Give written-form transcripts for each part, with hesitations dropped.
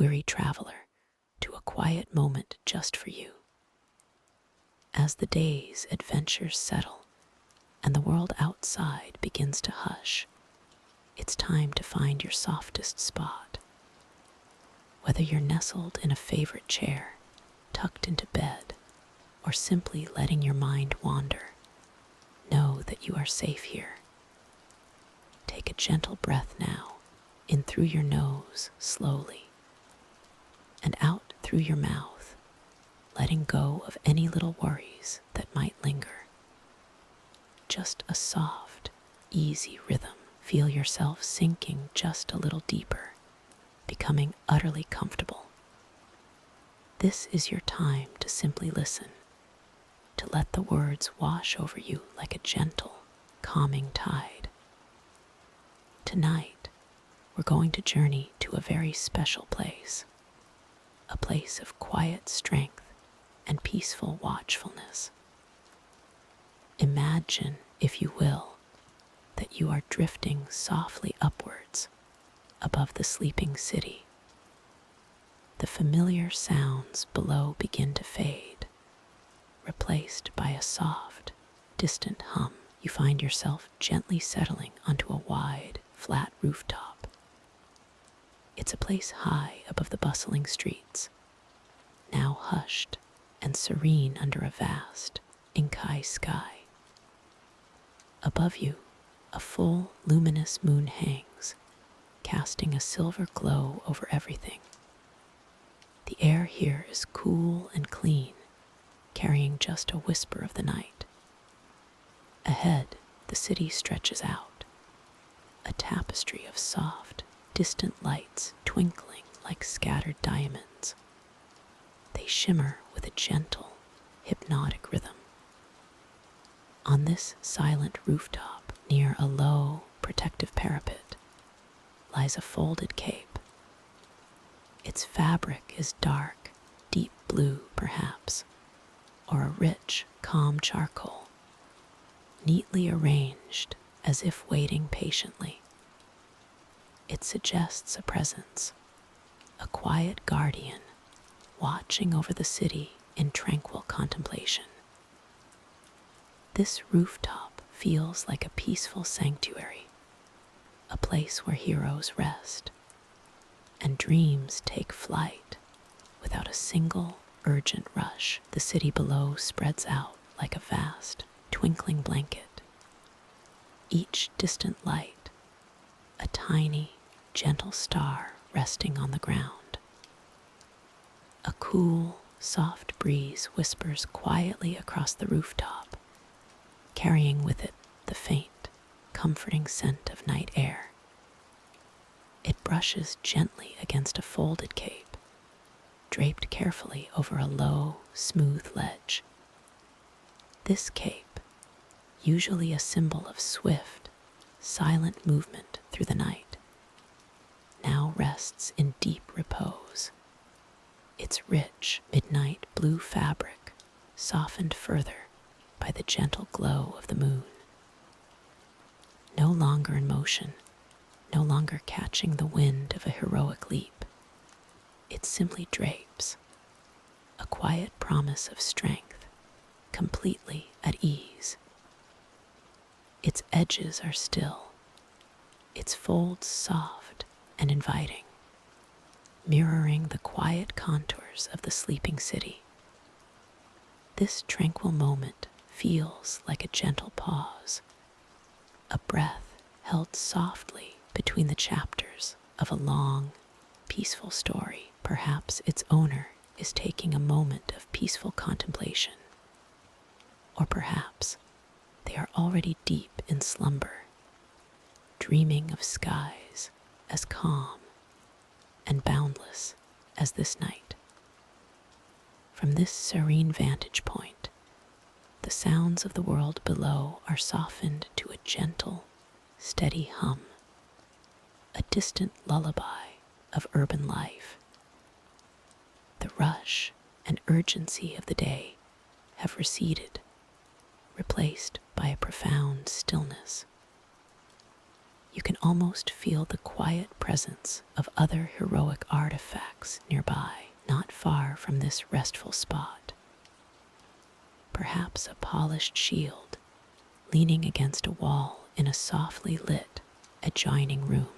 weary traveler to a quiet moment just for you. As the day's adventures settle and the world outside begins to hush, it's time to find your softest spot. Whether you're nestled in a favorite chair, tucked into bed, or simply letting your mind wander, know that you are safe here. Take a gentle breath now, in through your nose slowly, and out through your mouth, letting go of any little worries that might linger. Just a soft, easy rhythm. Feel yourself sinking just a little deeper, becoming utterly comfortable. This is your time to simply listen, to let the words wash over you like a gentle, calming tide. Tonight, we're going to journey to a very special place, a place of quiet strength and peaceful watchfulness. Imagine, if you will, that you are drifting softly upwards above the sleeping city. The familiar sounds below begin to fade, replaced by a soft, distant hum. You find yourself gently settling onto a wide, flat rooftop. It's a place high above the bustling streets, now hushed and serene under a vast, ink-eye sky. Above you, a full, luminous moon hangs, casting a silver glow over everything. The air here is cool and clean, carrying just a whisper of the night. Ahead, the city stretches out, a tapestry of soft, distant lights twinkling like scattered diamonds. They shimmer with a gentle, hypnotic rhythm. On this silent rooftop, near a low, protective parapet, lies a folded cape. Its fabric is dark, deep blue perhaps, or a rich, calm charcoal, neatly arranged as if waiting patiently. It suggests a presence, a quiet guardian, watching over the city in tranquil contemplation. This rooftop feels like a peaceful sanctuary, a place where heroes rest and dreams take flight without a single urgent rush. The city below spreads out like a vast, twinkling blanket. Each distant light, a tiny, gentle star resting on the ground. A cool, soft breeze whispers quietly across the rooftop, carrying with it the faint, comforting scent of night air. It brushes gently against a folded cape, draped carefully over a low, smooth ledge. This cape, usually a symbol of swift, silent movement through the night, now rests in deep repose. Its rich, midnight blue fabric softened further by the gentle glow of the moon. No longer in motion, no longer catching the wind of a heroic leap, it simply drapes, a quiet promise of strength, completely at ease. Its edges are still, its folds soft and inviting, mirroring the quiet contours of the sleeping city. This tranquil moment feels like a gentle pause, a breath held softly between the chapters of a long, peaceful story. Perhaps its owner is taking a moment of peaceful contemplation, or perhaps they are already deep in slumber, dreaming of skies as calm and boundless as this night. From this serene vantage point, the sounds of the world below are softened to a gentle, steady hum, a distant lullaby of urban life. The rush and urgency of the day have receded, replaced by a profound stillness. You can almost feel the quiet presence of other heroic artifacts nearby, not far from this restful spot. Perhaps a polished shield leaning against a wall in a softly lit, adjoining room,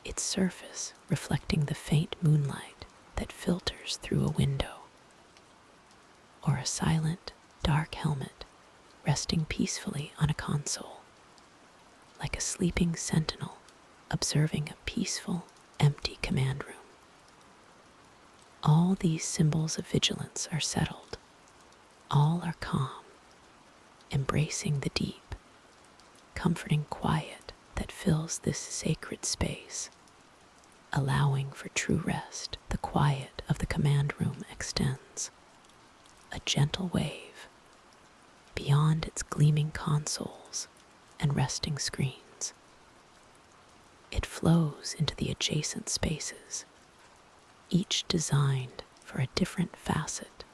its surface reflecting the faint moonlight that filters through a window. Or a silent, dark helmet resting peacefully on a console, like a sleeping sentinel observing a peaceful, empty command room. All these symbols of vigilance are settled. All are calm, embracing the deep, comforting quiet that fills this sacred space, allowing for true rest. The quiet of the command room extends, a gentle wave, beyond its gleaming consoles and resting screens. It flows into the adjacent spaces, each designed for a different facet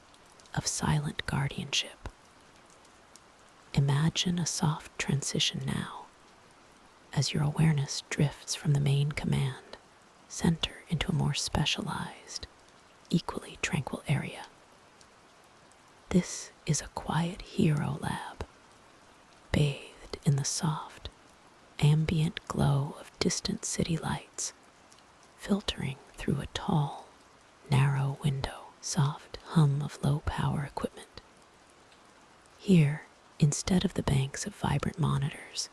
of silent guardianship. Imagine a soft transition now, as your awareness drifts from the main command center into a more specialized, equally tranquil area. This is a quiet hero lab, bathed in the soft, ambient glow of distant city lights, filtering through a tall, narrow window, soft hum of low-power equipment. Here, instead of the banks of vibrant monitors,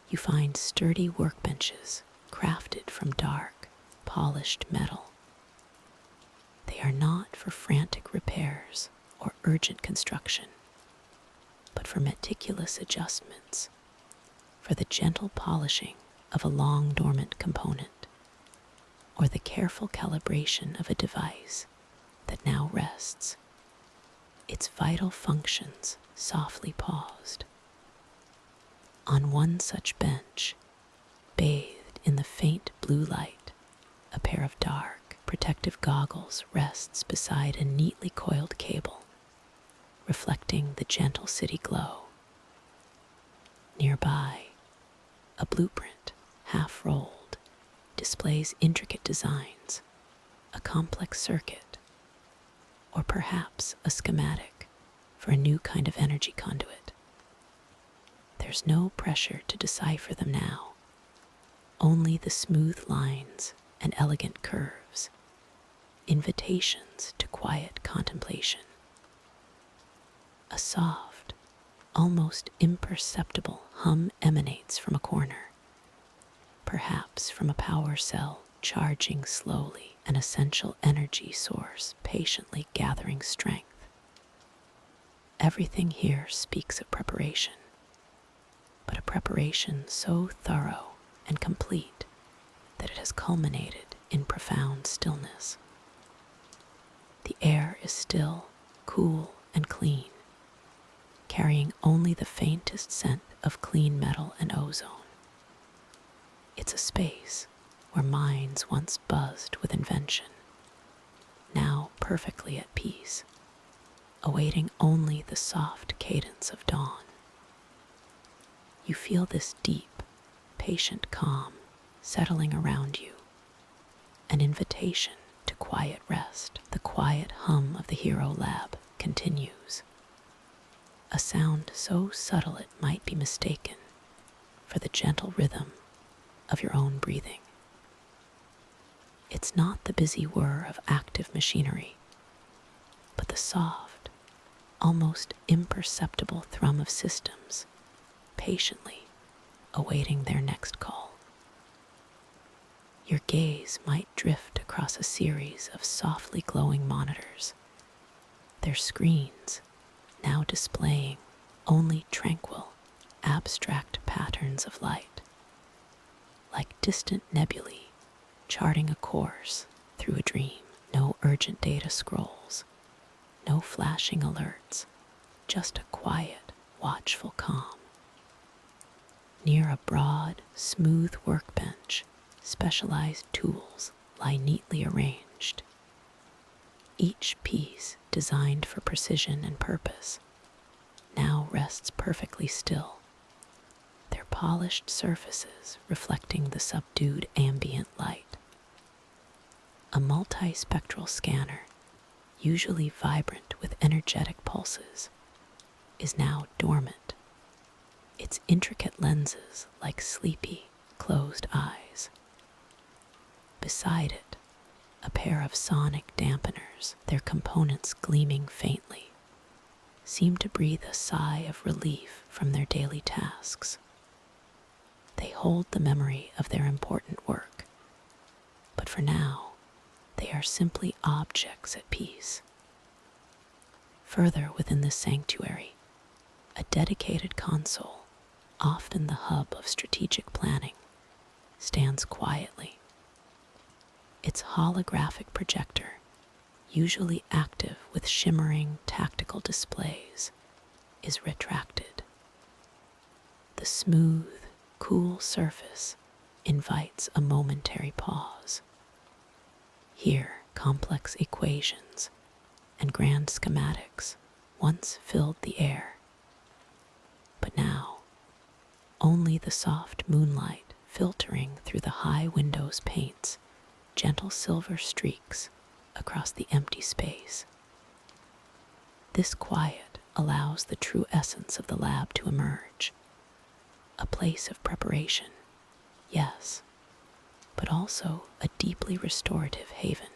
you find sturdy workbenches crafted from dark, polished metal. They are not for frantic repairs or urgent construction, but for meticulous adjustments, for the gentle polishing of a long-dormant component, or the careful calibration of a device that now rests, its vital functions softly paused. On one such bench, bathed in the faint blue light, a pair of dark, protective goggles rests beside a neatly coiled cable, reflecting the gentle city glow. Nearby, a blueprint, half rolled, displays intricate designs, a complex circuit, or perhaps a schematic for a new kind of energy conduit. There's no pressure to decipher them now, only the smooth lines and elegant curves, invitations to quiet contemplation. A soft, almost imperceptible hum emanates from a corner, perhaps from a power cell charging slowly, an essential energy source patiently gathering strength. Everything here speaks of preparation, but a preparation so thorough and complete that it has culminated in profound stillness. The air is still, cool, and clean, carrying only the faintest scent of clean metal and ozone. It's a space where minds once buzzed with invention, now perfectly at peace, awaiting only the soft cadence of dawn. You feel this deep, patient calm settling around you, an invitation to quiet rest. The quiet hum of the Hero Lab continues, a sound so subtle it might be mistaken for the gentle rhythm of your own breathing. It's not the busy whir of active machinery, but the soft, almost imperceptible thrum of systems patiently awaiting their next call. Your gaze might drift across a series of softly glowing monitors, their screens now displaying only tranquil, abstract patterns of light, like distant nebulae charting a course through a dream. No urgent data scrolls, no flashing alerts, just a quiet, watchful calm. Near a broad, smooth workbench, specialized tools lie neatly arranged, each piece designed for precision and purpose now rests perfectly still, their polished surfaces reflecting the subdued ambient light. A multispectral scanner, usually vibrant with energetic pulses, is now dormant, its intricate lenses like sleepy, closed eyes. Beside it, a pair of sonic dampeners, their components gleaming faintly, seem to breathe a sigh of relief from their daily tasks. They hold the memory of their important work, but for now, they are simply objects at peace. Further within this sanctuary, a dedicated console, often the hub of strategic planning, stands quietly. Its holographic projector, usually active with shimmering tactical displays, is retracted. The smooth, cool surface invites a momentary pause. Here, complex equations and grand schematics once filled the air, but now only the soft moonlight filtering through the high windows paints gentle silver streaks across the empty space. This quiet allows the true essence of the lab to emerge, a place of preparation, yes, but also a deeply restorative haven.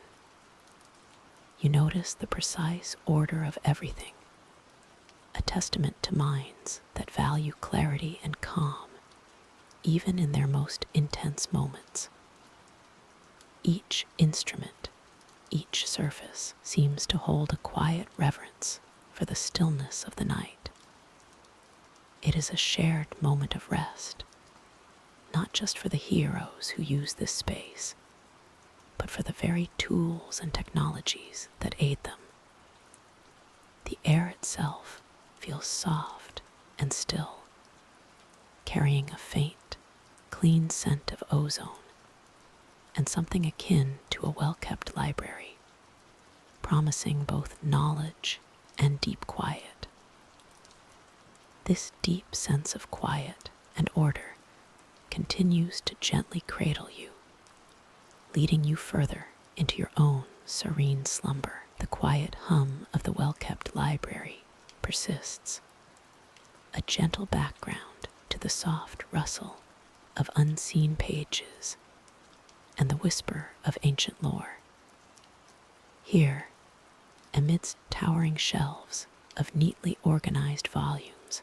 You notice the precise order of everything, a testament to minds that value clarity and calm, even in their most intense moments. Each instrument, each surface seems to hold a quiet reverence for the stillness of the night. It is a shared moment of rest, not just for the heroes who use this space, but for the very tools and technologies that aid them. The air itself feels soft and still, carrying a faint, clean scent of ozone and something akin to a well-kept library, promising both knowledge and deep quiet. This deep sense of quiet and order continues to gently cradle you, leading you further into your own serene slumber. The quiet hum of the well-kept library persists, a gentle background to the soft rustle of unseen pages and the whisper of ancient lore. Here, amidst towering shelves of neatly organized volumes,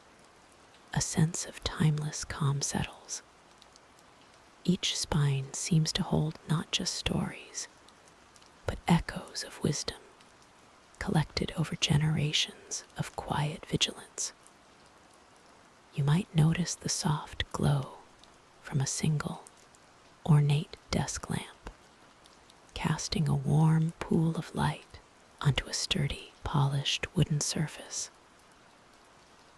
a sense of timeless calm settles. Each spine seems to hold not just stories, but echoes of wisdom, collected over generations of quiet vigilance. You might notice the soft glow from a single, ornate desk lamp, casting a warm pool of light onto a sturdy, polished wooden surface.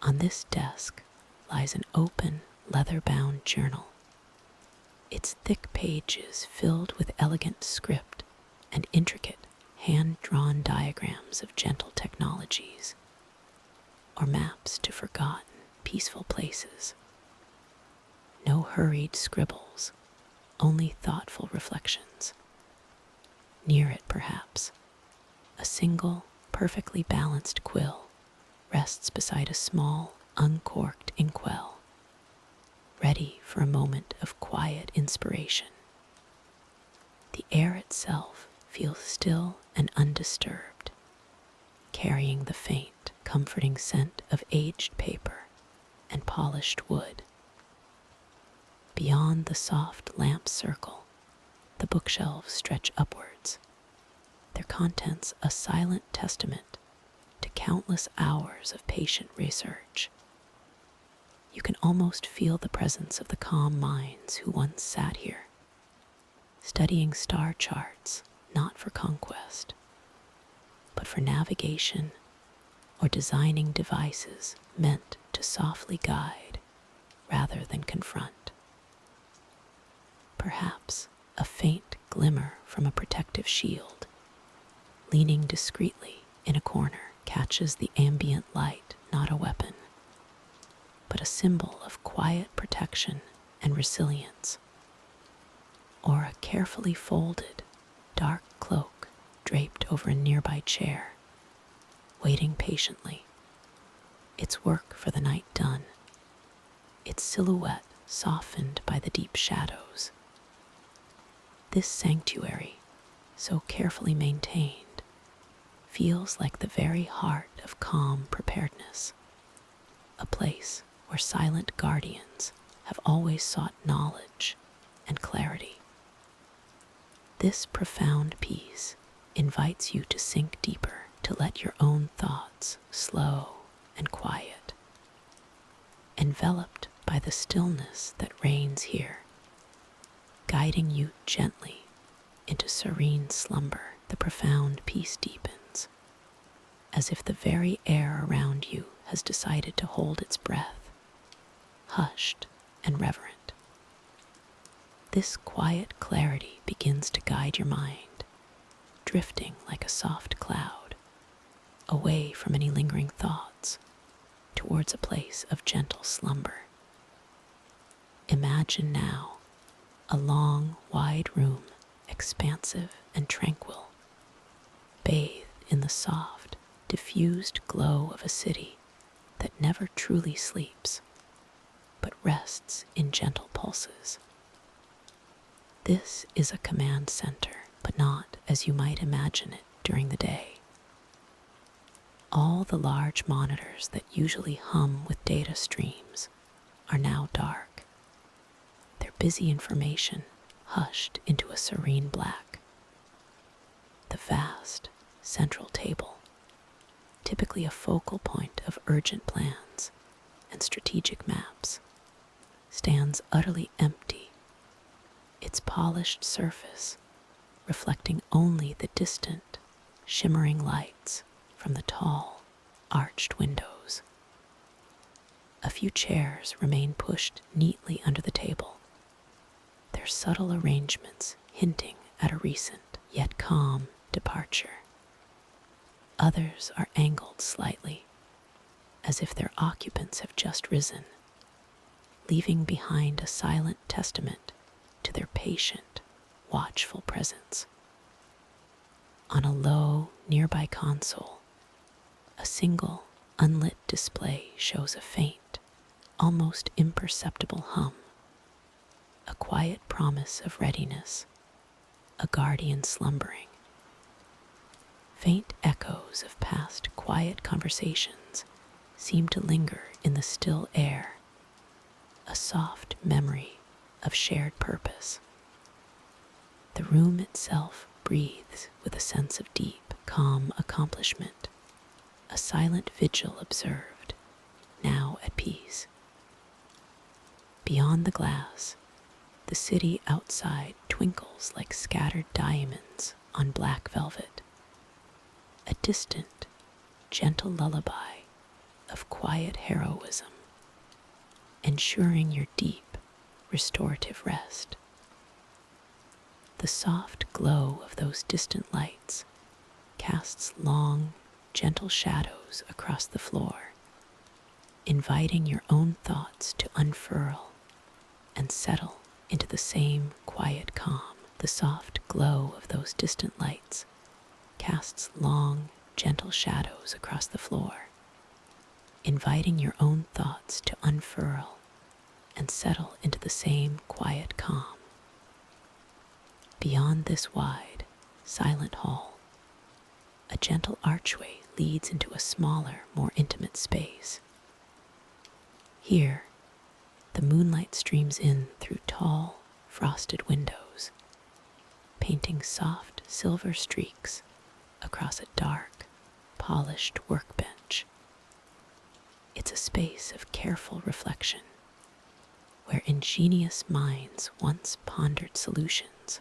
On this desk lies an open, leather-bound journal, its thick pages filled with elegant script and intricate, hand-drawn diagrams of gentle technologies, or maps to forgotten, peaceful places. No hurried scribbles, only thoughtful reflections. Near it, perhaps, a single, perfectly balanced quill rests beside a small, uncorked inkwell, ready for a moment of quiet inspiration. The air itself feels still and undisturbed, carrying the faint, comforting scent of aged paper and polished wood. Beyond the soft lamp circle, the bookshelves stretch upwards, their contents a silent testament to countless hours of patient research. You can almost feel the presence of the calm minds who once sat here, studying star charts not for conquest, but for navigation or designing devices meant to softly guide rather than confront. Perhaps a faint glimmer from a protective shield, leaning discreetly in a corner, catches the ambient light, not a weapon, but a symbol of quiet protection and resilience. Or a carefully folded, dark cloak draped over a nearby chair, waiting patiently, its work for the night done, its silhouette softened by the deep shadows. This sanctuary, so carefully maintained, feels like the very heart of calm preparedness, a place where silent guardians have always sought knowledge and clarity. This profound peace invites you to sink deeper, to let your own thoughts slow and quiet, enveloped by the stillness that reigns here, guiding you gently into serene slumber. The profound peace deepens, as if the very air around you has decided to hold its breath, hushed and reverent. This quiet clarity begins to guide your mind, drifting like a soft cloud, away from any lingering thoughts, towards a place of gentle slumber. Imagine now a long, wide room, expansive and tranquil, bathed in the soft, diffused glow of a city that never truly sleeps, but rests in gentle pulses. This is a command center, but not as you might imagine it during the day. All the large monitors that usually hum with data streams are now dark, their busy information hushed into a serene black. The vast central table, typically a focal point of urgent plans and strategic maps, stands utterly empty, its polished surface reflecting only the distant, shimmering lights from the tall, arched windows. A few chairs remain pushed neatly under the table, their subtle arrangements hinting at a recent, yet calm, departure. Others are angled slightly, as if their occupants have just risen, leaving behind a silent testament to their patient, watchful presence. On a low, nearby console, a single, unlit display shows a faint, almost imperceptible hum, a quiet promise of readiness, a guardian slumbering. Faint echoes of past quiet conversations seem to linger in the still air, a soft memory of shared purpose. The room itself breathes with a sense of deep, calm accomplishment, a silent vigil observed, now at peace. Beyond the glass, the city outside twinkles like scattered diamonds on black velvet, a distant, gentle lullaby of quiet heroism, ensuring your deep, restorative rest. The soft glow of those distant lights casts long, gentle shadows across the floor, inviting your own thoughts to unfurl and settle into the same quiet calm. The soft glow of those distant lights casts long, gentle shadows across the floor, inviting your own thoughts to unfurl and settle into the same quiet calm. Beyond this wide, silent hall, a gentle archway leads into a smaller, more intimate space. Here, the moonlight streams in through tall, frosted windows, painting soft silver streaks across a dark, polished workbench. It's a space of careful reflection, where ingenious minds once pondered solutions,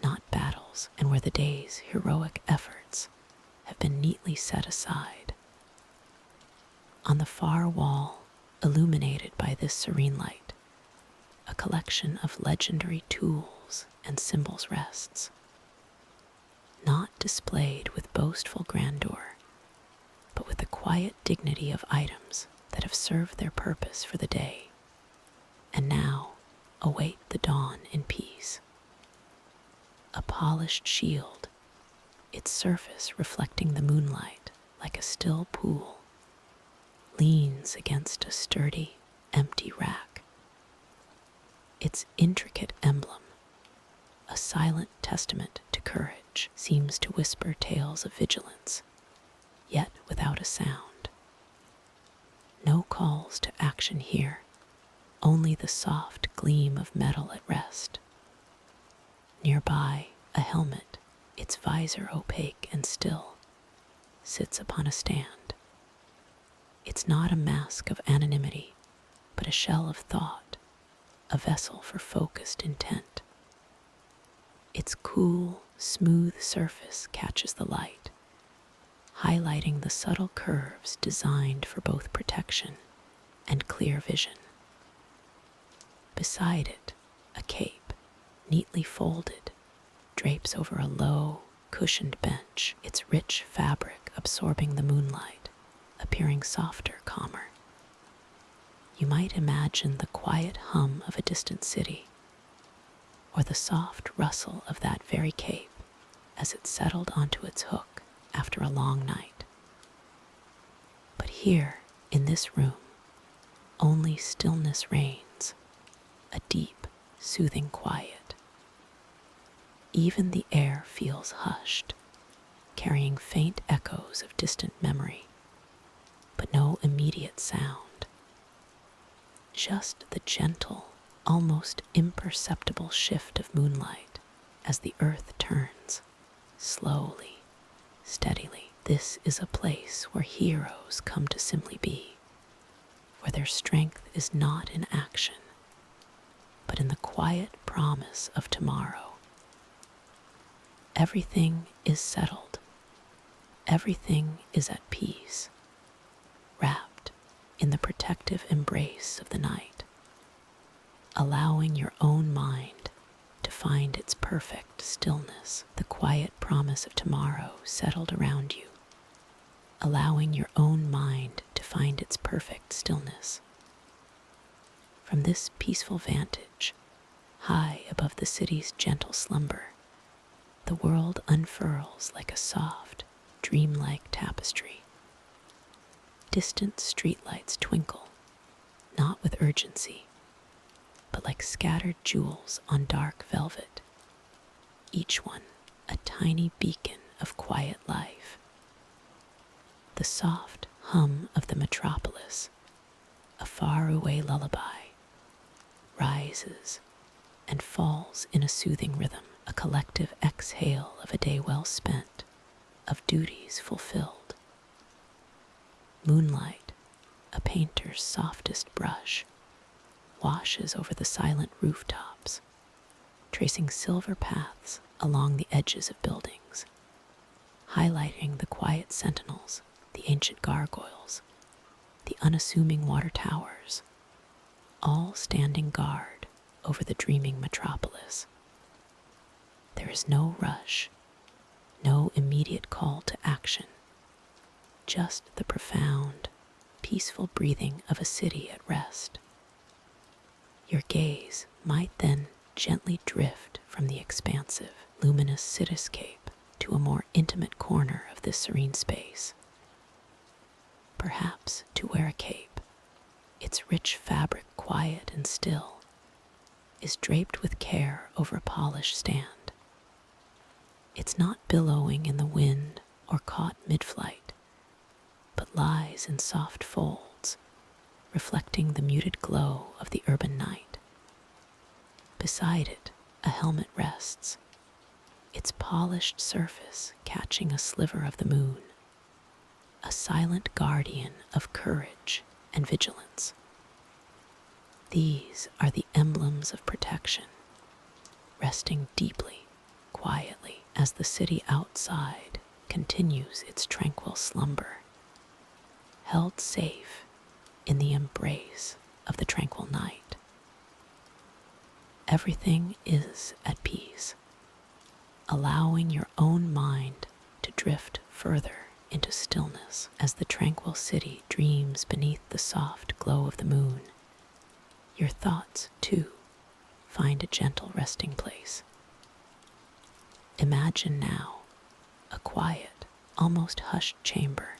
not battles, and where the day's heroic efforts have been neatly set aside. On the far wall, illuminated by this serene light, a collection of legendary tools and symbols rests, not displayed with boastful grandeur, but with the quiet dignity of items that have served their purpose for the day and now await the dawn in peace. A polished shield, its surface reflecting the moonlight like a still pool, leans against a sturdy, empty rack. Its intricate emblem, a silent testament to courage, seems to whisper tales of vigilance, yet without a sound. No calls to action here, only the soft gleam of metal at rest. Nearby, a helmet, its visor opaque and still, sits upon a stand. It's not a mask of anonymity, but a shell of thought, a vessel for focused intent. Its cool, smooth surface catches the light, highlighting the subtle curves designed for both protection and clear vision. Beside it, a cape, neatly folded, drapes over a low, cushioned bench, its rich fabric absorbing the moonlight, appearing softer, calmer. You might imagine the quiet hum of a distant city, or the soft rustle of that very cape as it settled onto its hook after a long night. But here, in this room, only stillness reigns, a deep, soothing quiet. Even the air feels hushed, carrying faint echoes of distant memory, but no immediate sound. Just the gentle, almost imperceptible shift of moonlight as the earth turns, slowly, steadily. This is a place where heroes come to simply be, where their strength is not in action, but in the quiet promise of tomorrow. Everything is settled. Everything is at peace, wrapped in the protective embrace of the night, allowing your own mind to find its perfect stillness. The quiet promise of tomorrow settled around you, allowing your own mind to find its perfect stillness. From this peaceful vantage, high above the city's gentle slumber, the world unfurls like a soft, dreamlike tapestry. Distant streetlights twinkle, not with urgency, but like scattered jewels on dark velvet, each one a tiny beacon of quiet life. The soft hum of the metropolis, a faraway lullaby, rises and falls in a soothing rhythm, a collective exhale of a day well spent, of duties fulfilled. Moonlight, a painter's softest brush, washes over the silent rooftops, tracing silver paths along the edges of buildings, highlighting the quiet sentinels, the ancient gargoyles, the unassuming water towers, all standing guard over the dreaming metropolis. There is no rush, no immediate call to action, just the profound, peaceful breathing of a city at rest. Your gaze might then gently drift from the expansive, luminous cityscape to a more intimate corner of this serene space, perhaps to where a cape, its rich fabric quiet and still, is draped with care over a polished stand. It's not billowing in the wind or caught mid-flight, but lies in soft folds, reflecting the muted glow of the urban night. Beside it, a helmet rests, its polished surface catching a sliver of the moon, a silent guardian of courage and vigilance. These are the emblems of protection, resting deeply, quietly, as the city outside continues its tranquil slumber, held safe in the embrace of the tranquil night. Everything is at peace, allowing your own mind to drift further into stillness as the tranquil city dreams beneath the soft glow of the moon. Your thoughts, too, find a gentle resting place. Imagine now a quiet, almost hushed chamber,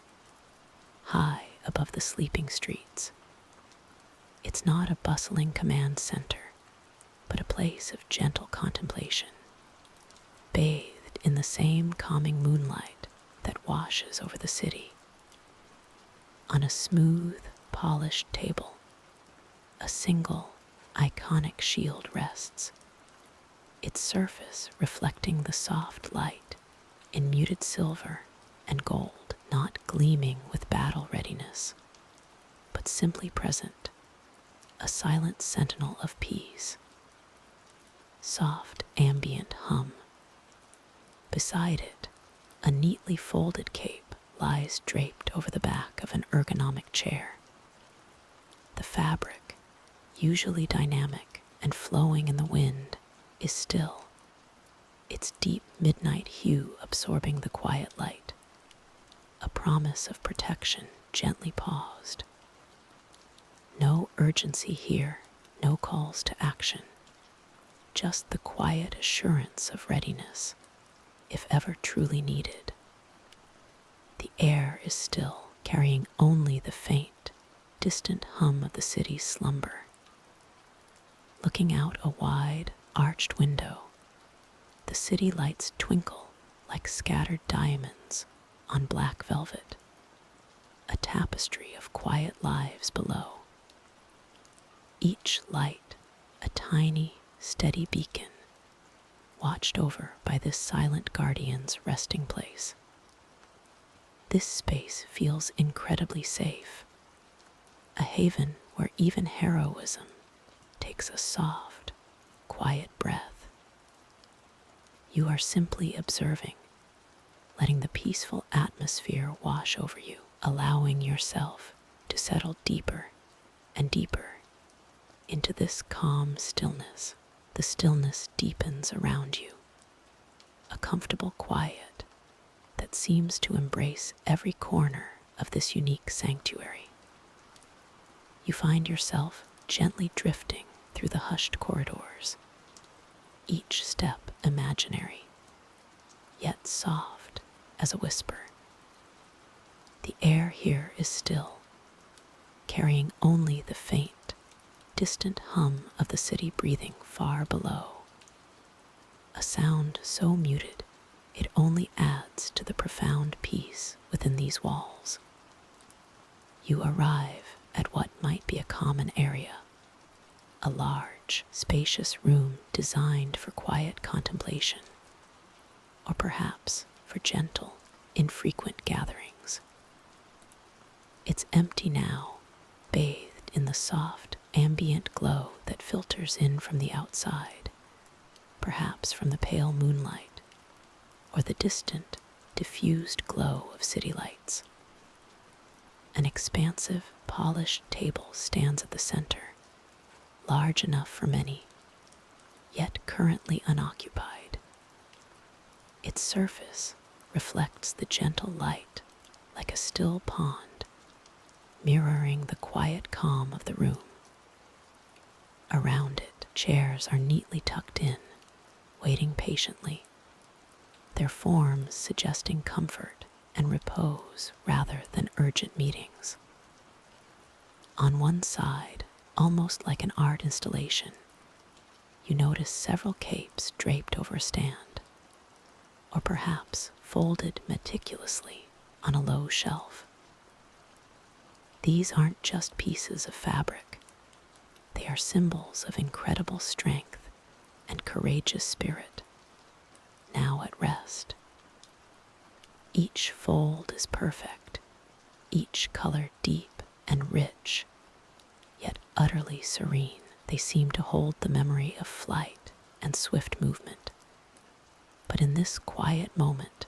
high above the sleeping streets. It's not a bustling command center, but a place of gentle contemplation, bathed in the same calming moonlight that washes over the city. On a smooth, polished table, a single, iconic shield rests, its surface reflecting the soft light in muted silver and gold, not gleaming with battle readiness, but simply present, a silent sentinel of peace. Soft ambient hum. Beside it, a neatly folded cape lies draped over the back of an ergonomic chair. The fabric, usually dynamic and flowing in the wind, is still, its deep midnight hue absorbing the quiet light, a promise of protection gently paused. No urgency here, no calls to action, just the quiet assurance of readiness, if ever truly needed. The air is still, carrying only the faint, distant hum of the city's slumber. Looking out a wide, arched window, the city lights twinkle like scattered diamonds on black velvet, a tapestry of quiet lives below. Each light a tiny, steady beacon, watched over by this silent guardian's resting place. This space feels incredibly safe, a haven where even heroism takes a soft, quiet breath. You are simply observing, letting the peaceful atmosphere wash over you, allowing yourself to settle deeper and deeper into this calm stillness. The stillness deepens around you, a comfortable quiet that seems to embrace every corner of this unique sanctuary. You find yourself gently drifting through the hushed corridors, each step imaginary, yet soft as a whisper. The air here is still, carrying only the faint, distant hum of the city breathing far below, a sound so muted it only adds to the profound peace within these walls. You arrive at what might be a common area, a large, spacious room designed for quiet contemplation, or perhaps for gentle, infrequent gatherings. It's empty now, bathed in the soft, ambient glow that filters in from the outside, perhaps from the pale moonlight, or the distant, diffused glow of city lights. An expansive, polished table stands at the center, large enough for many, yet currently unoccupied. Its surface reflects the gentle light like a still pond, mirroring the quiet calm of the room. Around it, chairs are neatly tucked in, waiting patiently, their forms suggesting comfort and repose rather than urgent meetings. On one side, almost like an art installation, you notice several capes draped over a stand, or perhaps folded meticulously on a low shelf. These aren't just pieces of fabric. They are symbols of incredible strength and courageous spirit, now at rest. Each fold is perfect, each color deep and rich, yet utterly serene. They seem to hold the memory of flight and swift movement. But in this quiet moment,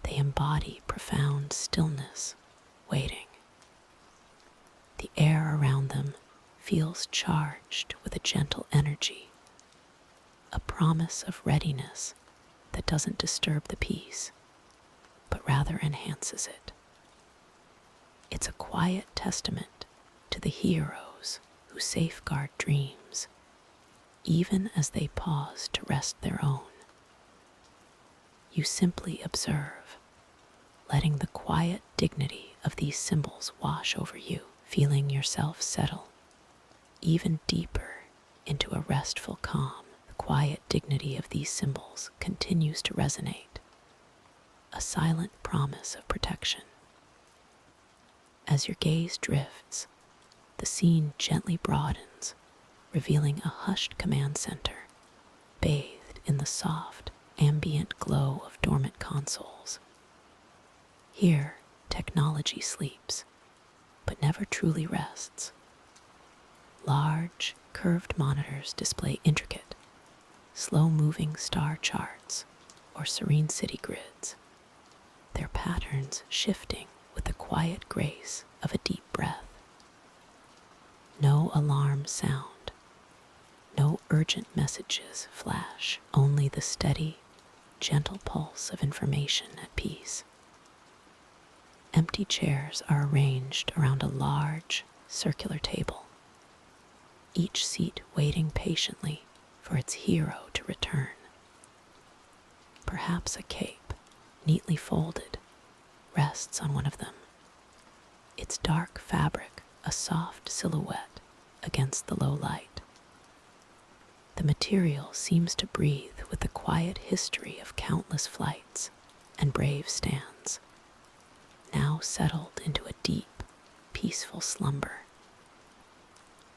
they embody profound stillness, waiting. The air around them feels charged with a gentle energy, a promise of readiness that doesn't disturb the peace, but rather enhances it. It's a quiet testament to the heroes who safeguard dreams, even as they pause to rest their own. You simply observe, letting the quiet dignity of these symbols wash over you, feeling yourself settle even deeper into a restful calm. The quiet dignity of these symbols continues to resonate, a silent promise of protection. As your gaze drifts, the scene gently broadens, revealing a hushed command center, bathed in the soft, ambient glow of dormant consoles. Here, technology sleeps, but never truly rests. Large, curved monitors display intricate, slow-moving star charts or serene city grids, their patterns shifting with the quiet grace of a deep breath. No alarms sound, no urgent messages flash, only the steady, gentle pulse of information at peace. Empty chairs are arranged around a large, circular table, each seat waiting patiently for its hero to return. Perhaps a cape, neatly folded, rests on one of them, its dark fabric a soft silhouette against the low light. The material seems to breathe with the quiet history of countless flights and brave stands, now settled into a deep, peaceful slumber.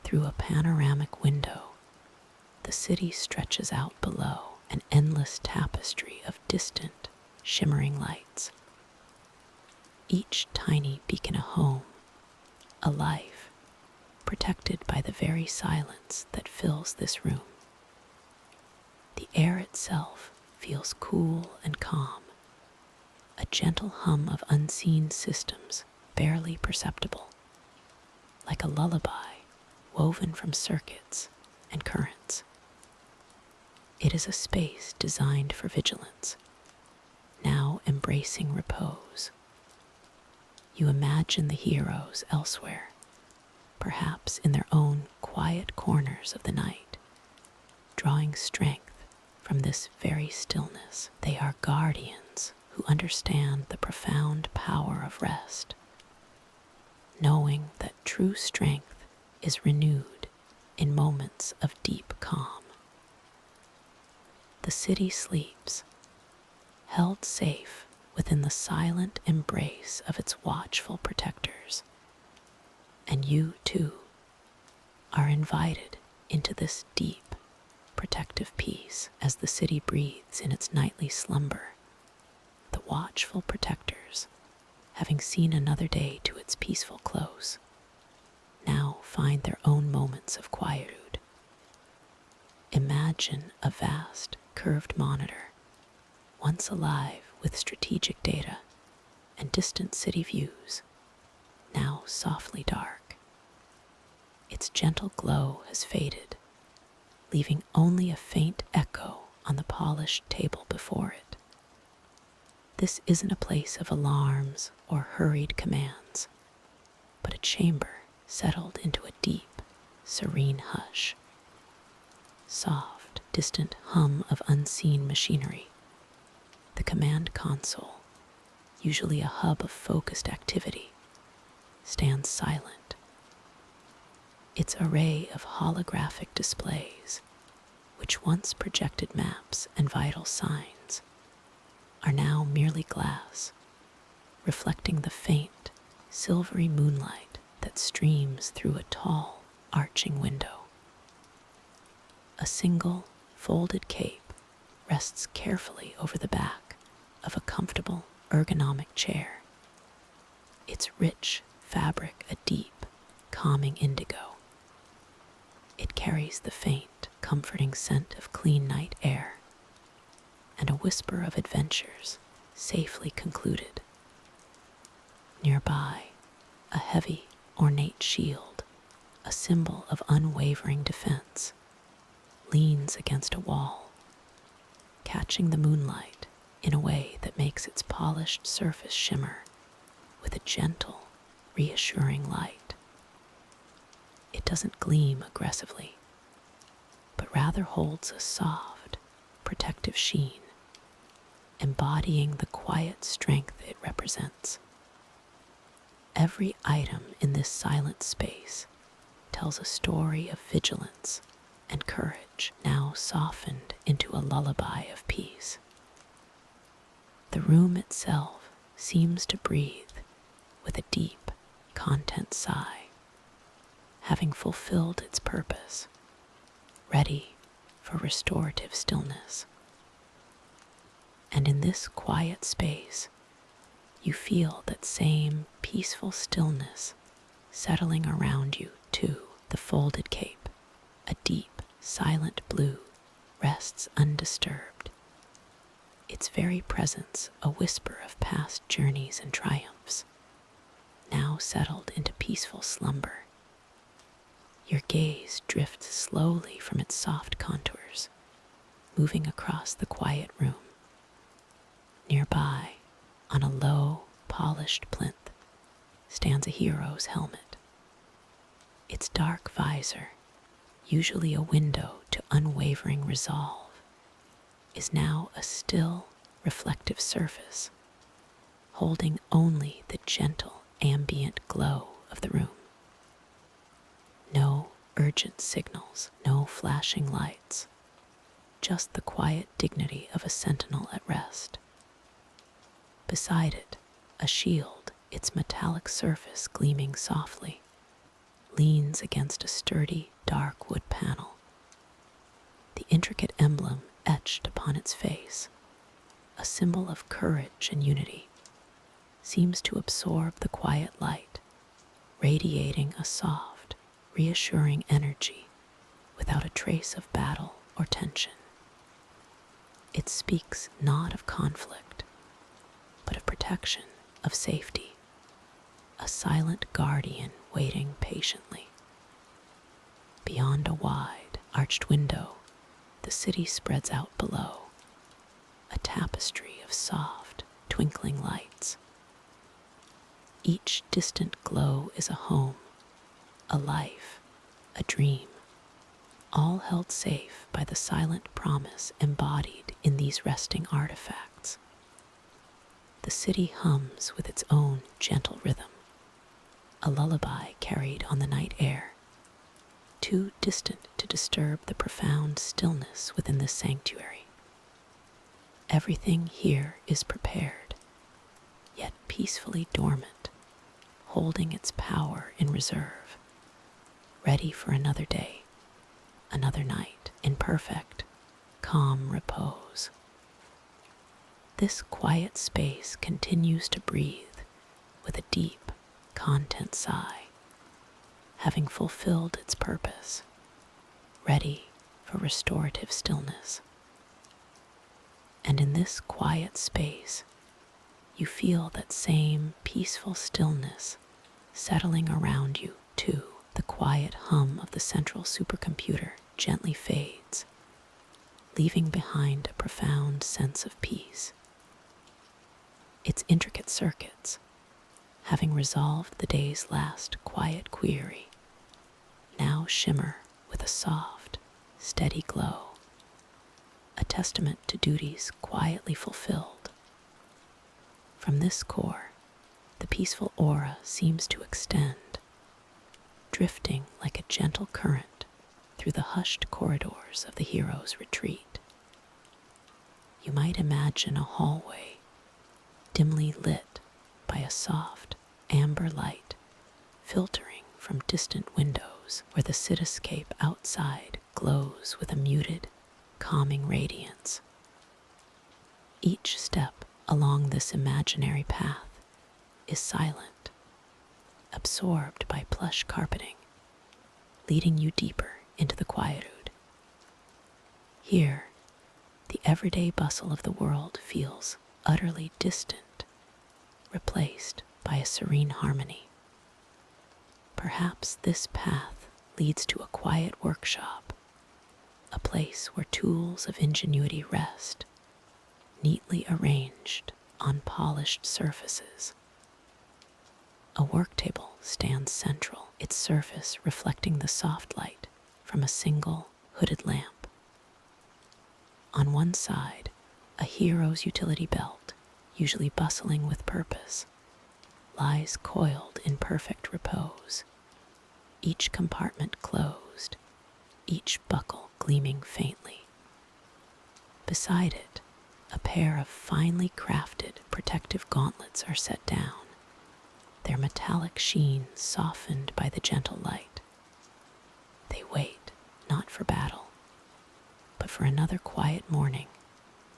Through a panoramic window, the city stretches out below, an endless tapestry of distant, shimmering lights. Each tiny beacon a home, a life, protected by the very silence that fills this room. The air itself feels cool and calm, a gentle hum of unseen systems barely perceptible, like a lullaby woven from circuits and currents. It is a space designed for vigilance, now embracing repose. You imagine the heroes elsewhere, perhaps in their own quiet corners of the night, drawing strength from this very stillness. They are guardians who understand the profound power of rest, knowing that true strength is renewed in moments of deep calm. The city sleeps, held safe within the silent embrace of its watchful protectors. And you, too, are invited into this deep, protective peace. As the city breathes in its nightly slumber, the watchful protectors, having seen another day to its peaceful close, now find their own moments of quietude. Imagine a vast, curved monitor, once alive with strategic data and distant city views, now softly dark. Its gentle glow has faded, leaving only a faint echo on the polished table before it. This isn't a place of alarms or hurried commands, but a chamber settled into a deep, serene hush. Soft, distant hum of unseen machinery. The command console, usually a hub of focused activity, stands silent. Its array of holographic displays, which once projected maps and vital signs, are now merely glass, reflecting the faint, silvery moonlight that streams through a tall, arching window. A single, folded cape rests carefully over the back of a comfortable, ergonomic chair, its rich fabric a deep, calming indigo. It carries the faint, comforting scent of clean night air and a whisper of adventures safely concluded. Nearby, a heavy, ornate shield, a symbol of unwavering defense, leans against a wall, catching the moonlight in a way that makes makes its polished surface shimmer with a gentle, reassuring light. It doesn't gleam aggressively, but rather holds a soft, protective sheen, embodying the quiet strength it represents. Every item in this silent space tells a story of vigilance and courage, now softened into a lullaby of peace. The room itself seems to breathe with a deep, content sigh, having fulfilled its purpose, ready for restorative stillness. And in this quiet space, you feel that same peaceful stillness settling around you too. The folded cape, a deep, silent blue, rests undisturbed, its very presence a whisper of past journeys and triumphs, now settled into peaceful slumber. Your gaze drifts slowly from its soft contours, moving across the quiet room. Nearby, on a low, polished plinth, stands a hero's helmet. Its dark visor, usually a window to unwavering resolve, is now a still, reflective surface, holding only the gentle, ambient glow of the room. No urgent signals, no flashing lights, just the quiet dignity of a sentinel at rest. Beside it, a shield, its metallic surface gleaming softly, leans against a sturdy, dark wood panel. The intricate emblem etched upon its face, a symbol of courage and unity, seems to absorb the quiet light, radiating a soft, reassuring energy without a trace of battle or tension. It speaks not of conflict, but of protection, of safety, a silent guardian waiting patiently. Beyond a wide, arched window, the city spreads out below, a tapestry of soft, twinkling lights. Each distant glow is a home, a life, a dream, all held safe by the silent promise embodied in these resting artifacts. The city hums with its own gentle rhythm, a lullaby carried on the night air, too distant to disturb the profound stillness within this sanctuary. Everything here is prepared, yet peacefully dormant, holding its power in reserve, ready for another day, another night in perfect, calm repose. This quiet space continues to breathe with a deep, content sigh, having fulfilled its purpose, ready for restorative stillness. And in this quiet space, you feel that same peaceful stillness settling around you too. The quiet hum of the central supercomputer gently fades, leaving behind a profound sense of peace. Its intricate circuits, having resolved the day's last quiet query, now shimmer with a soft, steady glow, a testament to duties quietly fulfilled. From this core, the peaceful aura seems to extend, drifting like a gentle current through the hushed corridors of the hero's retreat. You might imagine a hallway dimly lit by a soft, amber light filtering from distant windows where the cityscape outside glows with a muted, calming radiance. Each step along this imaginary path is silent, absorbed by plush carpeting, leading you deeper into the quietude. Here, the everyday bustle of the world feels utterly distant, replaced by a serene harmony. Perhaps this path leads to a quiet workshop, a place where tools of ingenuity rest, neatly arranged on polished surfaces. A work table stands central, its surface reflecting the soft light from a single hooded lamp. On one side, a hero's utility belt, usually bustling with purpose, lies coiled in perfect repose, each compartment closed, each buckle gleaming faintly. Beside it, a pair of finely crafted protective gauntlets are set down, their metallic sheen softened by the gentle light. They wait, not for battle, but for another quiet morning,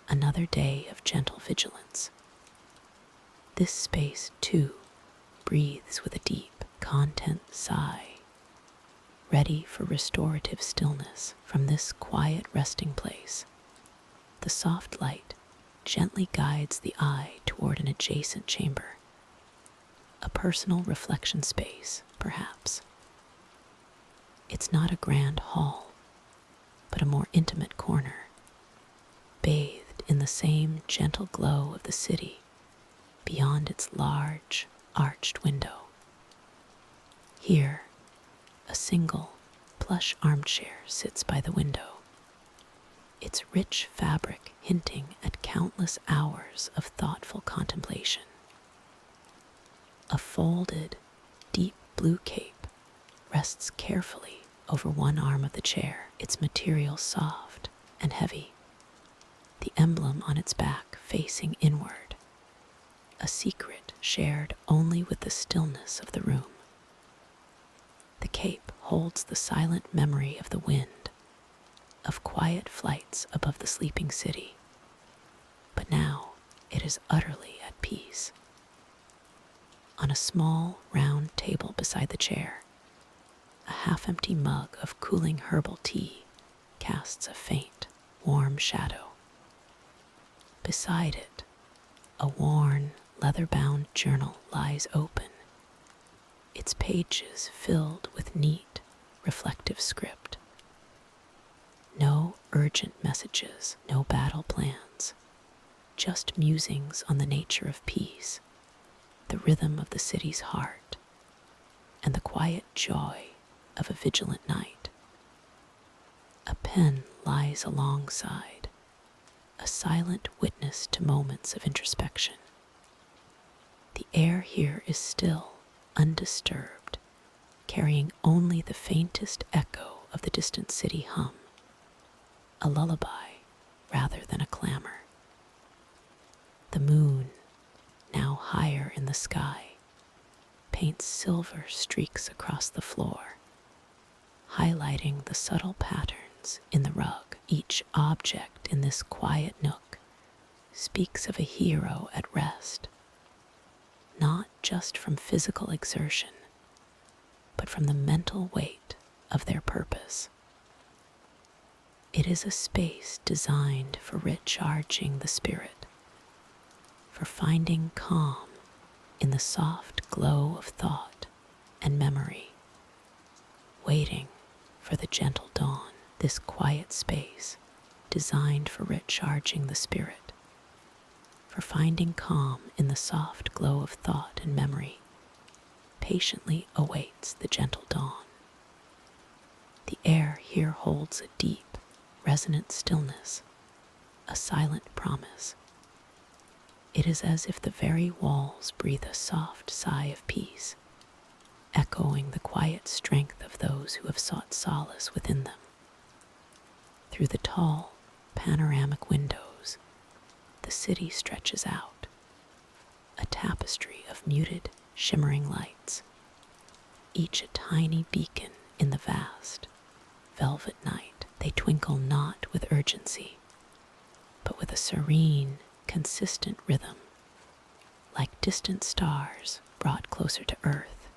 another day of gentle vigilance. This space, too, breathes with a deep, content sigh, ready for restorative stillness. From this quiet resting place, the soft light gently guides the eye toward an adjacent chamber, a personal reflection space, perhaps. It's not a grand hall, but a more intimate corner, bathed in the same gentle glow of the city beyond its large, arched window. Here, a single, plush armchair sits by the window, its rich fabric hinting at countless hours of thoughtful contemplation. A folded, deep blue cape rests carefully over one arm of the chair, its material soft and heavy, the emblem on its back facing inward, a secret shared only with the stillness of the room. The cape holds the silent memory of the wind, of quiet flights above the sleeping city, but now it is utterly at peace. On a small, round table beside the chair, a half-empty mug of cooling herbal tea casts a faint, warm shadow. Beside it, a worn, leather-bound journal lies open, its pages filled with neat, reflective script. No urgent messages, no battle plans, just musings on the nature of peace, the rhythm of the city's heart, and the quiet joy of a vigilant night. A pen lies alongside, a silent witness to moments of introspection. The air here is still, undisturbed, carrying only the faintest echo of the distant city hum, a lullaby rather than a clamor. The moon, now higher in the sky, paints silver streaks across the floor, highlighting the subtle patterns in the rug. Each object in this quiet nook speaks of a hero at rest, not just from physical exertion, but from the mental weight of their purpose. It is a space designed for recharging the spirit, for finding calm in the soft glow of thought and memory, waiting for the gentle dawn. This quiet space, designed for recharging the spirit, for finding calm in the soft glow of thought and memory, patiently awaits the gentle dawn. The air here holds a deep, resonant stillness, a silent promise. It is as if the very walls breathe a soft sigh of peace, echoing the quiet strength of those who have sought solace within them. Through the tall, panoramic windows, the city stretches out, a tapestry of muted, shimmering lights, each a tiny beacon in the vast, velvet night. They twinkle not with urgency, but with a serene, consistent rhythm, like distant stars brought closer to earth.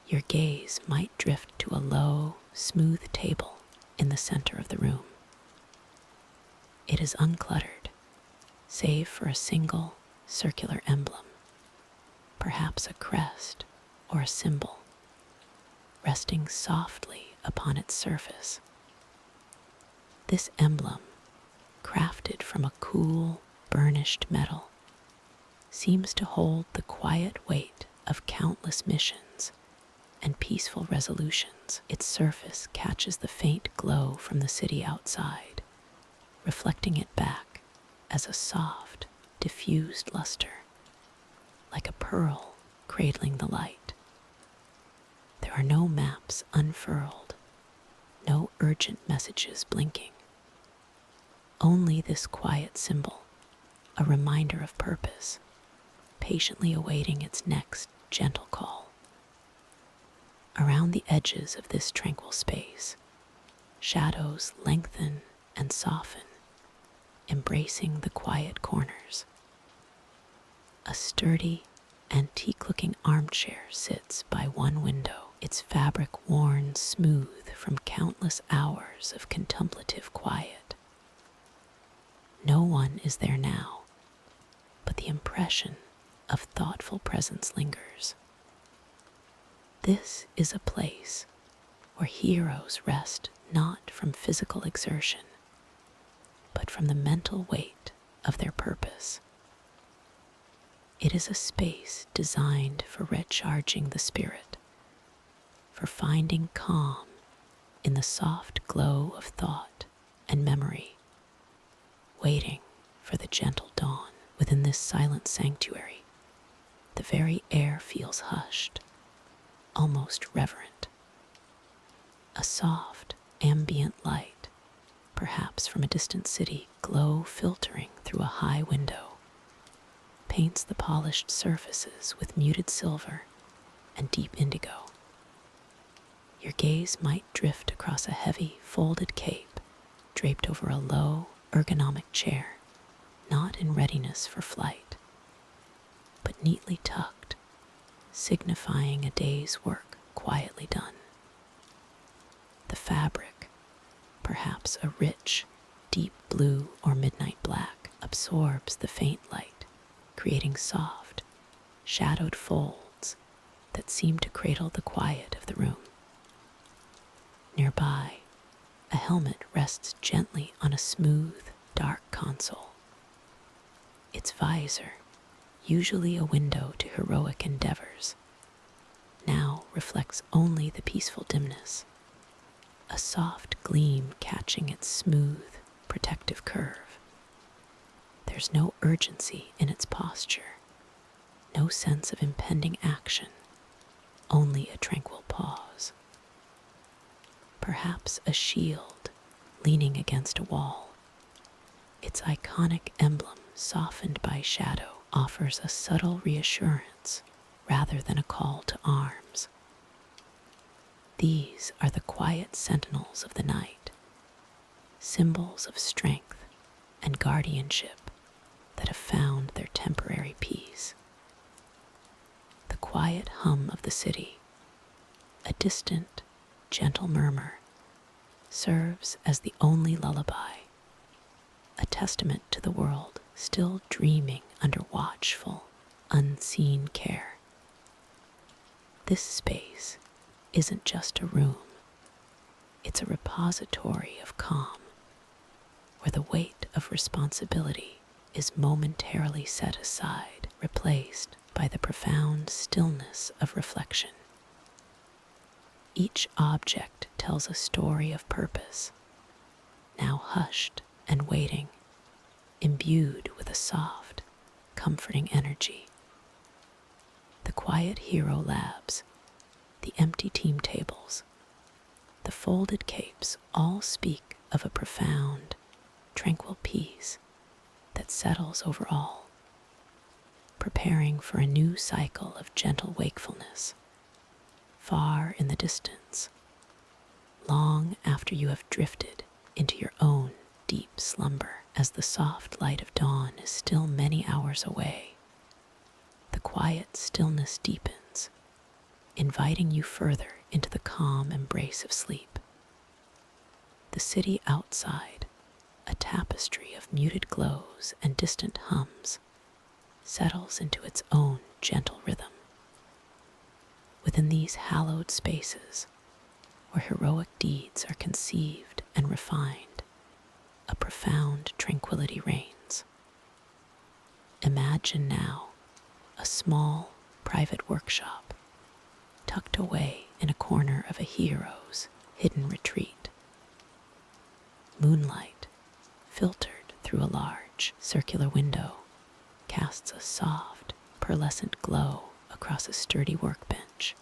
Your gaze might drift to a low, smooth table in the center of the room. It is uncluttered, save for a single circular emblem, perhaps a crest or a symbol, resting softly upon its surface. This emblem, crafted from a cool, burnished metal seems to hold the quiet weight of countless missions and peaceful resolutions. Its surface catches the faint glow from the city outside, reflecting it back as a soft, diffused luster, like a pearl cradling the light. There are no maps unfurled, no urgent messages blinking. Only this quiet symbol, a reminder of purpose, patiently awaiting its next gentle call. Around the edges of this tranquil space, shadows lengthen and soften, embracing the quiet corners. A sturdy, antique-looking armchair sits by one window, its fabric worn smooth from countless hours of contemplative quiet. No one is there now, but the impression of thoughtful presence lingers. This is a place where heroes rest not from physical exertion, but from the mental weight of their purpose. It is a space designed for recharging the spirit, for finding calm in the soft glow of thought and memory, waiting for the gentle dawn. Within this silent sanctuary, the very air feels hushed, almost reverent. A soft, ambient light, perhaps from a distant city, glow filtering through a high window, paints the polished surfaces with muted silver and deep indigo. Your gaze might drift across a heavy, folded cape draped over a low, ergonomic chair, not in readiness for flight, but neatly tucked, signifying a day's work quietly done. The fabric, perhaps a rich, deep blue or midnight black, absorbs the faint light, creating soft, shadowed folds that seem to cradle the quiet of the room. Nearby, a helmet rests gently on a smooth, dark console. Its visor, usually a window to heroic endeavors, now reflects only the peaceful dimness, a soft gleam catching its smooth, protective curve. There's no urgency in its posture, no sense of impending action, only a tranquil pause. Perhaps a shield leaning against a wall, its iconic emblem softened by shadow offers a subtle reassurance rather than a call to arms. These are the quiet sentinels of the night, symbols of strength and guardianship that have found their temporary peace. The quiet hum of the city, a distant, gentle murmur, serves as the only lullaby, a testament to the world still dreaming under watchful, unseen care. This space isn't just a room, it's a repository of calm, where the weight of responsibility is momentarily set aside, replaced by the profound stillness of reflection. Each object tells a story of purpose, now hushed and waiting, imbued with a soft, comforting energy. The quiet hero labs, the empty team tables, the folded capes all speak of a profound, tranquil peace that settles over all, preparing for a new cycle of gentle wakefulness, far in the distance, long after you have drifted into your own deep slumber. As the soft light of dawn is still many hours away, the quiet stillness deepens, inviting you further into the calm embrace of sleep. The city outside, a tapestry of muted glows and distant hums, settles into its own gentle rhythm. Within these hallowed spaces, where heroic deeds are conceived and refined, a profound tranquility reigns. Imagine now a small, private workshop tucked away in a corner of a hero's hidden retreat. Moonlight, filtered through a large, circular window, casts a soft, pearlescent glow across a sturdy workbench.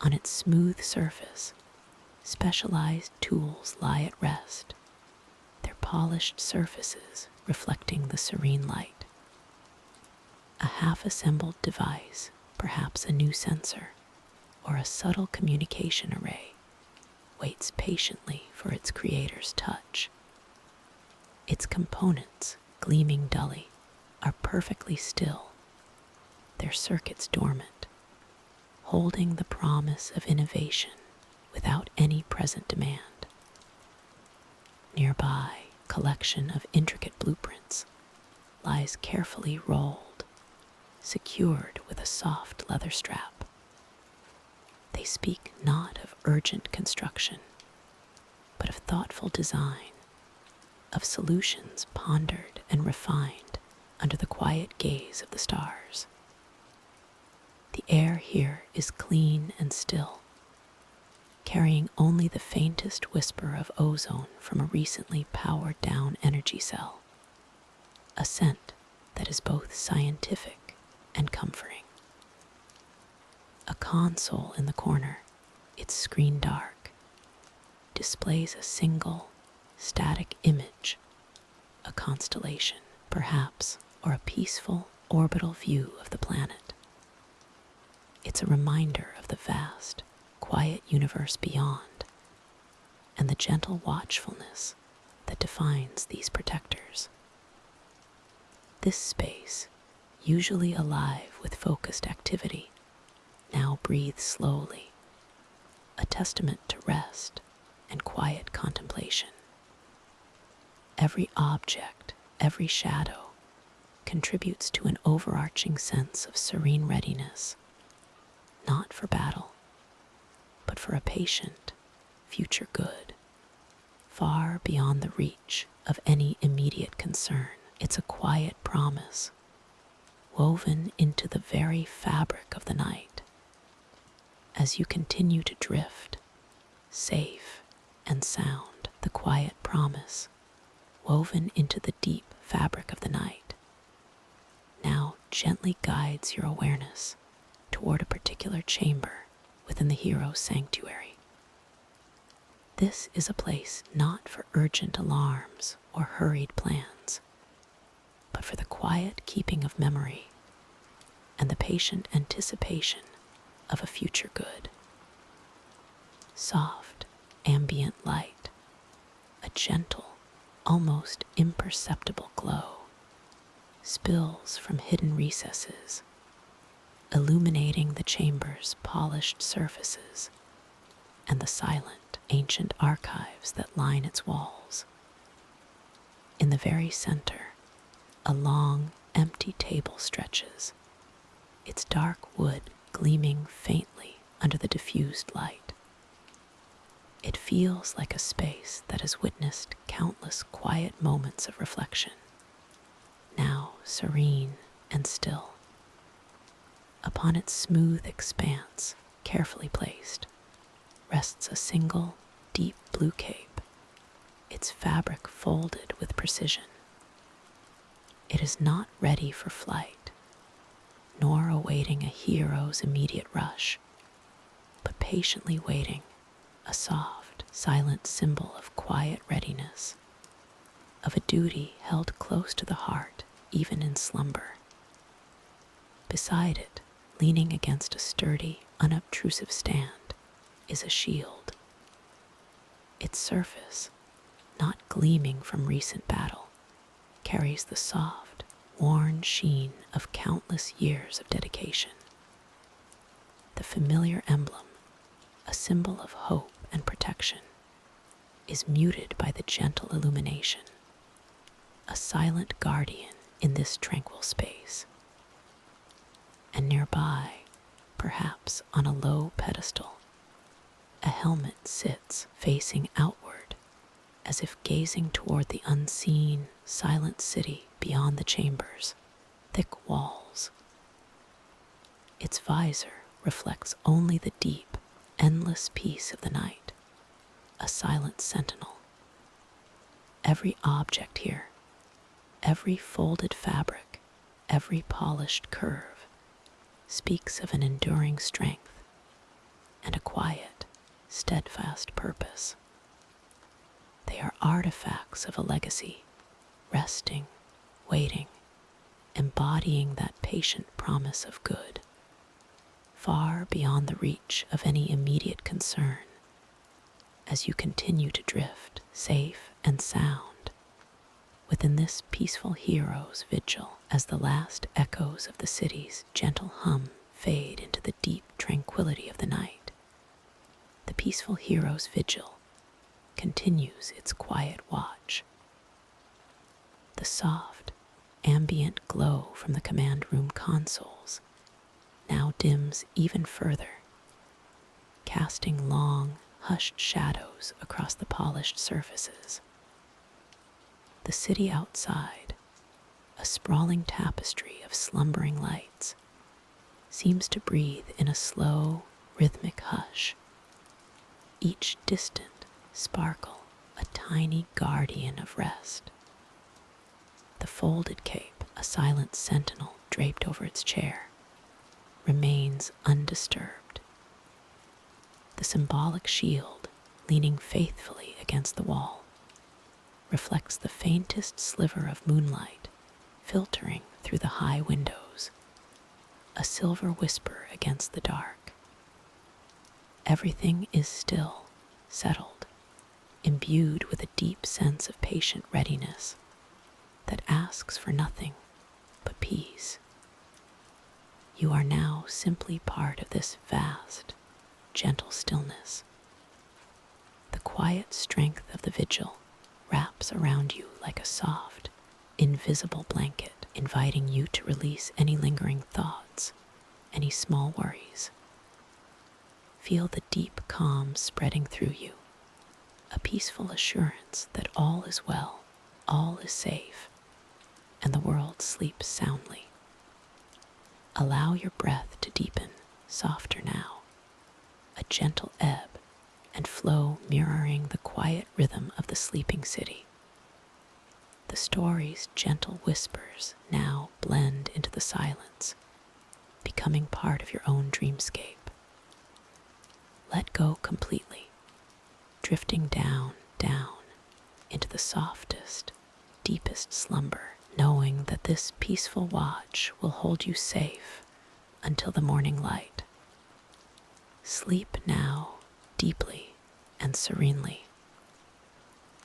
On its smooth surface, specialized tools lie at rest, their polished surfaces reflecting the serene light. A half-assembled device, perhaps a new sensor, or a subtle communication array, waits patiently for its creator's touch. Its components, gleaming dully, are perfectly still, their circuits dormant, holding the promise of innovation without any present demand. Nearby, a collection of intricate blueprints lies carefully rolled, secured with a soft leather strap. They speak not of urgent construction, but of thoughtful design, of solutions pondered and refined under the quiet gaze of the stars. The air here is clean and still, carrying only the faintest whisper of ozone from a recently powered-down energy cell, a scent that is both scientific and comforting. A console in the corner, its screen dark, displays a single, static image, a constellation, perhaps, or a peaceful, orbital view of the planet. It's a reminder of the vast, quiet universe beyond, and the gentle watchfulness that defines these protectors. This space, usually alive with focused activity, now breathes slowly, a testament to rest and quiet contemplation. Every object, every shadow, contributes to an overarching sense of serene readiness, not for battle, but for a patient, future good, far beyond the reach of any immediate concern. It's a quiet promise, woven into the very fabric of the night. As you continue to drift, safe and sound, the quiet promise, woven into the deep fabric of the night, now gently guides your awareness toward a particular chamber within the hero's sanctuary. This is a place not for urgent alarms or hurried plans, but for the quiet keeping of memory and the patient anticipation of a future good. Soft, ambient light, a gentle, almost imperceptible glow, spills from hidden recesses, illuminating the chamber's polished surfaces and the silent, ancient archives that line its walls. In the very center, a long, empty table stretches, its dark wood gleaming faintly under the diffused light. It feels like a space that has witnessed countless quiet moments of reflection, now serene and still. Upon its smooth expanse, carefully placed, rests a single, deep blue cape, its fabric folded with precision. It is not ready for flight, nor awaiting a hero's immediate rush, but patiently waiting, a soft, silent symbol of quiet readiness, of a duty held close to the heart even in slumber. Beside it, leaning against a sturdy, unobtrusive stand, is a shield. Its surface, not gleaming from recent battle, carries the soft, worn sheen of countless years of dedication. The familiar emblem, a symbol of hope and protection, is muted by the gentle illumination, a silent guardian in this tranquil space. And nearby, perhaps on a low pedestal, a helmet sits facing outward, as if gazing toward the unseen, silent city beyond the chambers. thick walls. Its visor reflects only the deep, endless peace of the night, a silent sentinel. Every object here, every folded fabric, every polished curve, speaks of an enduring strength and a quiet, steadfast purpose. They are artifacts of a legacy, resting, waiting, embodying that patient promise of good, far beyond the reach of any immediate concern, as you continue to drift, safe and sound, within this peaceful hero's vigil, as the last echoes of the city's gentle hum fade into the deep tranquility of the night. The peaceful hero's vigil continues its quiet watch. The soft, ambient glow from the command room consoles now dims even further, casting long, hushed shadows across the polished surfaces. The city outside, a sprawling tapestry of slumbering lights, seems to breathe in a slow, rhythmic hush, each distant sparkle a tiny guardian of rest. The folded cape, a silent sentinel draped over its chair, remains undisturbed. The symbolic shield, leaning faithfully against the wall, reflects the faintest sliver of moonlight filtering through the high windows, a silver whisper against the dark. Everything is still, settled, imbued with a deep sense of patient readiness that asks for nothing but peace. You are now simply part of this vast, gentle stillness. The quiet strength of the vigil wraps around you like a soft, invisible blanket, inviting you to release any lingering thoughts, any small worries. Feel the deep calm spreading through you, a peaceful assurance that all is well, all is safe, and the world sleeps soundly. Allow your breath to deepen, softer now, a gentle ebb and flow mirroring the quiet rhythm of the sleeping city. The story's gentle whispers now blend into the silence, becoming part of your own dreamscape. Let go completely, drifting down, down into the softest, deepest slumber, knowing that this peaceful watch will hold you safe until the morning light. Sleep now deeply and serenely.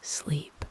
Sleep